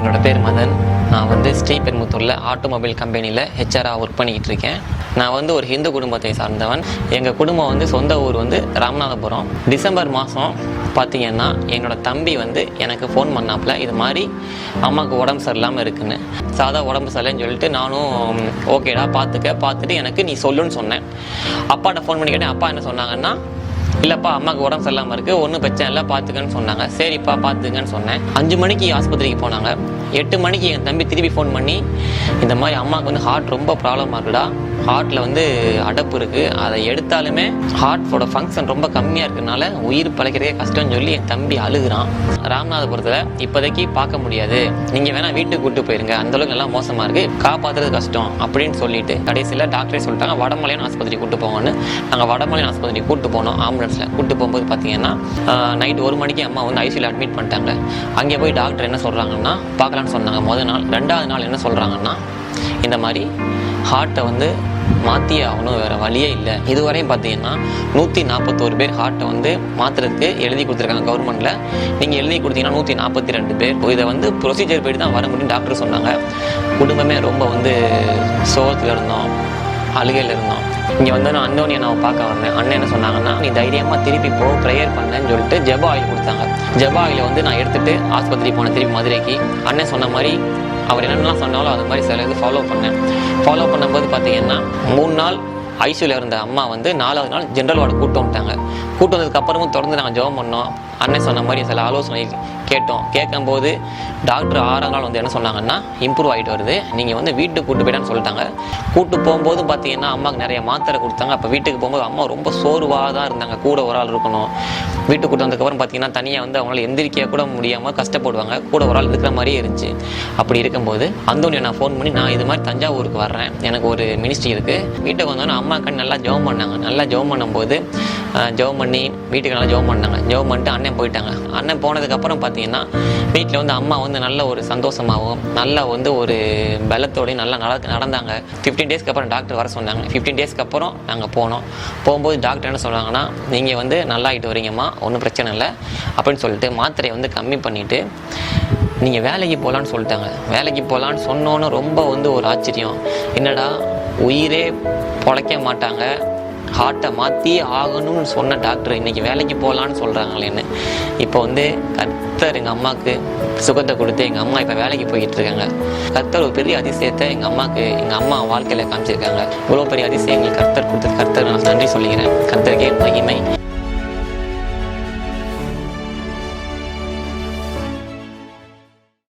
என்னோட பேர் மதன். நான் வந்து ஸ்ரீபெரும்புத்தூரில் ஆட்டோமொபைல் கம்பெனியில் ஹெச்ஆராக ஒர்க் பண்ணிக்கிட்டு இருக்கேன். நான் வந்து ஒரு ஹிந்து குடும்பத்தை சார்ந்தவன். எங்கள் குடும்பம் வந்து சொந்த ஊர் வந்து ராமநாதபுரம். டிசம்பர் மாதம் பார்த்திங்கன்னா என்னோடய தம்பி வந்து எனக்கு ஃபோன் பண்ணாப்புல, இது மாதிரி அம்மாவுக்கு உடம்பு சரியில்லாமல் இருக்குன்னு. சாதா உடம்பு சரியில்லைன்னு சொல்லிட்டு நானும் ஓகேடா பார்த்துட்டு எனக்கு நீ சொல்லுன்னு சொன்னேன். அப்பாட்ட ஃபோன் பண்ணி கேட்டேன். அப்பா என்ன சொன்னாங்கன்னா, இல்லைப்பா அம்மாவுக்கு உடம்பு சரியில்லாமல் இருக்குது, ஒன்றும் பிரச்சனை இல்லை, பார்த்துக்கன்னு சொன்னாங்க. சரிப்பா பார்த்துக்கன்னு சொன்னேன். 5 மணிக்கு ஆஸ்பத்திரிக்கு போனாங்க. 8 மணிக்கு என் தம்பி திருப்பி ஃபோன் பண்ணி, இந்த மாதிரி அம்மாவுக்கு வந்து ஹார்ட் ரொம்ப ப்ராப்ளமாக இருக்குடா, ஹார்ட்டில் வந்து அடப்பு இருக்குது, அதை எடுத்தாலுமே ஹார்ட்டோட ஃபங்க்ஷன் ரொம்ப கம்மியாக இருக்கிறதுனால உயிர் பழைக்கிறதே கஷ்டம்னு சொல்லி என் தம்பி அழுகுறான். ராமநாதபுரத்தில் இப்போதைக்கு பார்க்க முடியாது, நீங்கள் வேணால் வீட்டுக்கு கூப்பிட்டு போயிருங்க, அந்தளவுக்கு நல்லா மோசமாக இருக்குது, காப்பாற்றுறது கஷ்டம் அப்படின்னு சொல்லிட்டு கடைசியில் டாக்டரே சொல்லிட்டாங்க வடமலையான ஆஸ்பத்திரி கூப்பிட்டு போங்கன்னு. நாங்கள் வடமலையான ஆஸ்பத்திரி கூப்பிட்டு போனோம். ஆம்புலன்ஸில் கூப்பிட்டு போகும்போது பார்த்தீங்கன்னா நைட் 1 மணிக்கு அம்மா வந்து ஐசியூவில் அட்மிட் பண்ணிட்டாங்க. அங்கே போய் டாக்டர் என்ன சொல்கிறாங்கன்னா, பார்க்கலான்னு சொன்னாங்க முதல் நாள். 2வது நாள் என்ன சொல்கிறாங்கன்னா, இந்த மாதிரி ஹார்ட்டை வந்து மாற்றியே ஆகணும், வேறு வழியே இல்லை. இதுவரையும் பார்த்தீங்கன்னா 141 பேர் ஹார்ட்டை வந்து மாற்றுறதுக்கு எழுதி கொடுத்துருக்காங்க கவர்மெண்ட்டில். நீங்கள் எழுதி கொடுத்தீங்கன்னா 142 பேர். இதை வந்து ப்ரொசீஜர் போய்ட்டு தான் வர முடியும் டாக்டர் சொன்னாங்க. குடும்பமே ரொம்ப வந்து சோகத்தில் இருந்தோம், அழுகையில் இருந்தோம். இங்கே வந்து நான் அந்தோனியை நான் பார்க்க வந்தேன். அண்ணன் என்ன சொன்னாங்கன்னா, நீ தைரியமாக திருப்பி போ, ப்ரேயர் பண்ணேன்னு சொல்லிட்டு ஜெப ஆயில் கொடுத்தாங்க. ஜெப ஆயிலை வந்து நான் எடுத்துகிட்டு ஆஸ்பத்திரி போனேன் திருப்பி மதுரைக்கு. அண்ணன் சொன்ன மாதிரி அவர் என்னென்னலாம் சொன்னாலும் அது மாதிரி சில இது ஃபாலோ பண்ணும்போது பார்த்தீங்கன்னா 3 நாள் ஐசியூவில் இருந்த அம்மா வந்து 4வது நாள் ஜென்ரல் வார்டு கூட்டு வந்துட்டாங்க. கூட்டு வந்ததுக்கப்புறமும் தொடர்ந்து நாங்கள் ஜெபம் பண்ணோம். அண்ணன் சொன்ன மாதிரி சில ஆலோசனை கேட்கும்போது டாக்டர் 6வது நாள் வந்து என்ன சொன்னாங்கன்னா, இம்ப்ரூவ் ஆகிட்டு வருது, நீங்கள் வந்து வீட்டுக்கு கூட்டு போயிட்டான்னு சொல்லிட்டாங்க. கூட்டு போகும்போது பார்த்தீங்கன்னா அம்மாவுக்கு நிறைய மாத்திரை கொடுத்தாங்க. அப்போ வீட்டுக்கு போகும்போது அம்மா ரொம்ப சோர்வாக தான் இருந்தாங்க. கூட ஒரு ஆள் இருக்கணும். வீட்டுக்கு கூட்டு வந்ததுக்கப்புறம் பார்த்தீங்கன்னா தனியாக வந்து அவங்களால எந்திரிக்க கூட முடியாமல் கஷ்டப்படுவாங்க. கூட ஒரு ஆள் இருக்கிற மாதிரியே இருந்துச்சு. அப்படி இருக்கும்போது அந்தோனியை நான் ஃபோன் பண்ணி, நான் இது மாதிரி தஞ்சாவூருக்கு வர்றேன், எனக்கு ஒரு மினிஸ்ட்ரி இருக்குது, வீட்டுக்கு வந்தோன்னா அம்மா கண் நல்லா ஜெபம் பண்ணாங்க. நல்லா ஜெபம் பண்ணும்போது ஜெபம் பண்ணி வீட்டுக்கு நல்லா ஜெபம் பண்ணாங்க. ஜெபம் பண்ணிட்டு அண்ணன் போயிட்டாங்க. அண்ணன் போனதுக்கப்புறம் பார்த்தீங்கன்னா வீட்டில் வந்து அம்மா வந்து நல்ல ஒரு சந்தோஷமாகவும் நல்லா வந்து ஒரு பலத்தோடையும் நல்லா நடந்தாங்க. 15 டேஸ்க்கு அப்புறம் டாக்டர் வர சொன்னாங்க. 15 டேஸ்க்கு அப்புறம் நாங்கள் போகும்போது டாக்டர் என்ன சொன்னாங்கன்னா, நீங்கள் வந்து நல்லாகிட்டு வரீங்கம்மா, ஒன்றும் பிரச்சனை இல்லை அப்படின்னு சொல்லிட்டு மாத்திரையை வந்து கம்மி பண்ணிவிட்டு நீங்கள் வேலைக்கு போகலான்னு சொல்லிட்டாங்க. வேலைக்கு போகலான்னு சொன்னோன்னு ரொம்ப வந்து ஒரு ஆச்சரியம். என்னடா உயிரே பொழைக்க மாட்டாங்க, ஹார்ட்டை மாற்றி ஆகணும்னு சொன்ன டாக்டர் இன்றைக்கி வேலைக்கு போகலான்னு சொல்கிறாங்களேன்னு. இப்போ வந்து கர்த்தர் எங்கள் அம்மாவுக்கு சுகத்தை கொடுத்து எங்கள் அம்மா இப்போ வேலைக்கு போய்கிட்டு இருக்காங்க. கர்த்தர் ஒரு பெரிய அதிசயத்தை எங்கள் அம்மா வாழ்க்கையில் காமிச்சிருக்காங்க. இவ்வளோ பெரிய அதிசயங்கள் கர்த்தர் கொடுத்தது. கர்த்தர் நான் நன்றி சொல்லிக்கிறேன். கர்த்தருக்கே மகிமை.